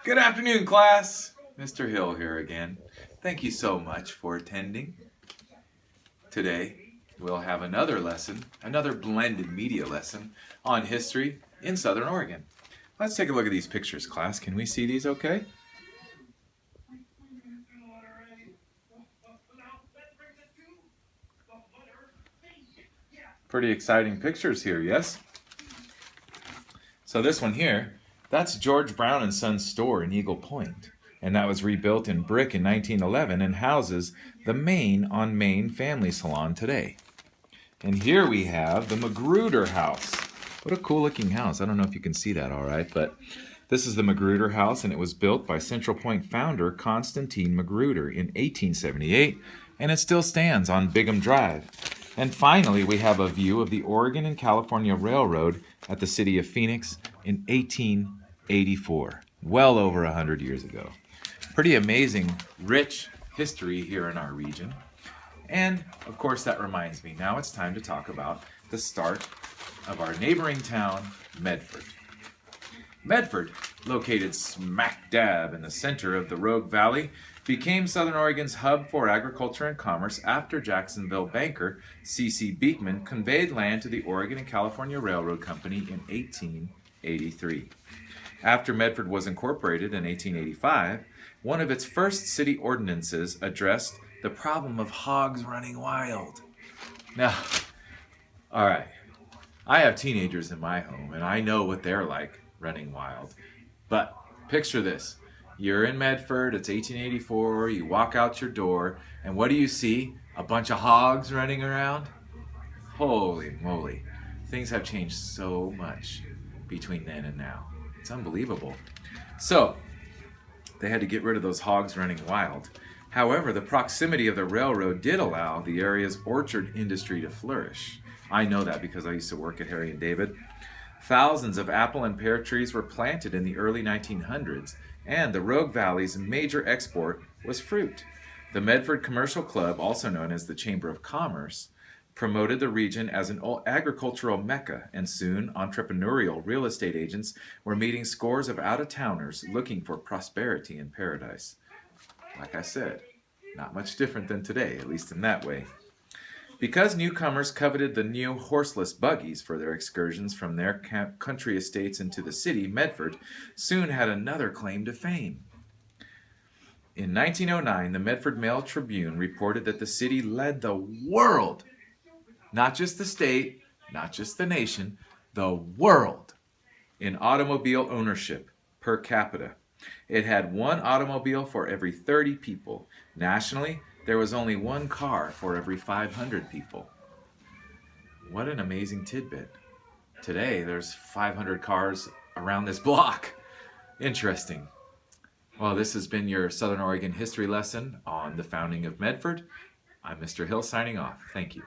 Good afternoon, class. Mr. Hill here again. Thank you so much for attending. Today, we'll have another lesson, another blended media lesson on history in Southern Oregon. Let's take a look at these pictures, class. Can we see these okay? Pretty exciting pictures here, yes? So this one here, that's George Brown and Sons store in Eagle Point, and that was rebuilt in brick in 1911 and houses the Main on Main family salon today. And here we have the Magruder House. What a cool looking house. I don't know if you can see that all right, but this is the Magruder House, and it was built by Central Point founder Constantine Magruder in 1878, and it still stands on Bigham Drive. And finally, we have a view of the Oregon and California Railroad at the city of Phoenix in 1884, well over 100 years ago. Pretty amazing, rich history here in our region. And, of course, that reminds me, now it's time to talk about the start of our neighboring town, Medford. Medford, located smack dab in the center of the Rogue Valley, became Southern Oregon's hub for agriculture and commerce after Jacksonville banker C.C. Beekman conveyed land to the Oregon and California Railroad Company in 1883. After Medford was incorporated in 1885, one of its first city ordinances addressed the problem of hogs running wild. Now, all right, I have teenagers in my home, and I know what they're like running wild. But picture this. You're in Medford, it's 1884, you walk out your door, and what do you see? A bunch of hogs running around? Holy moly. Things have changed so much between then and now. It's unbelievable. So, they had to get rid of those hogs running wild. However, the proximity of the railroad did allow the area's orchard industry to flourish. I know that because I used to work at Harry and David. Thousands of apple and pear trees were planted in the early 1900s, and the Rogue Valley's major export was fruit. The Medford Commercial Club, also known as the Chamber of Commerce, promoted the region as an agricultural mecca, and soon entrepreneurial real estate agents were meeting scores of out-of-towners looking for prosperity and paradise. Like I said, not much different than today, at least in that way. Because newcomers coveted the new horseless buggies for their excursions from their country estates into the city, Medford soon had another claim to fame. In 1909, the Medford Mail Tribune reported that the city led the world, not just the state, not just the nation, the world, in automobile ownership per capita. It had one automobile for every 30 people. Nationally, there was only one car for every 500 people. What an amazing tidbit. Today, there's 500 cars around this block. Interesting. Well, this has been your Southern Oregon history lesson on the founding of Medford. I'm Mr. Hill signing off. Thank you.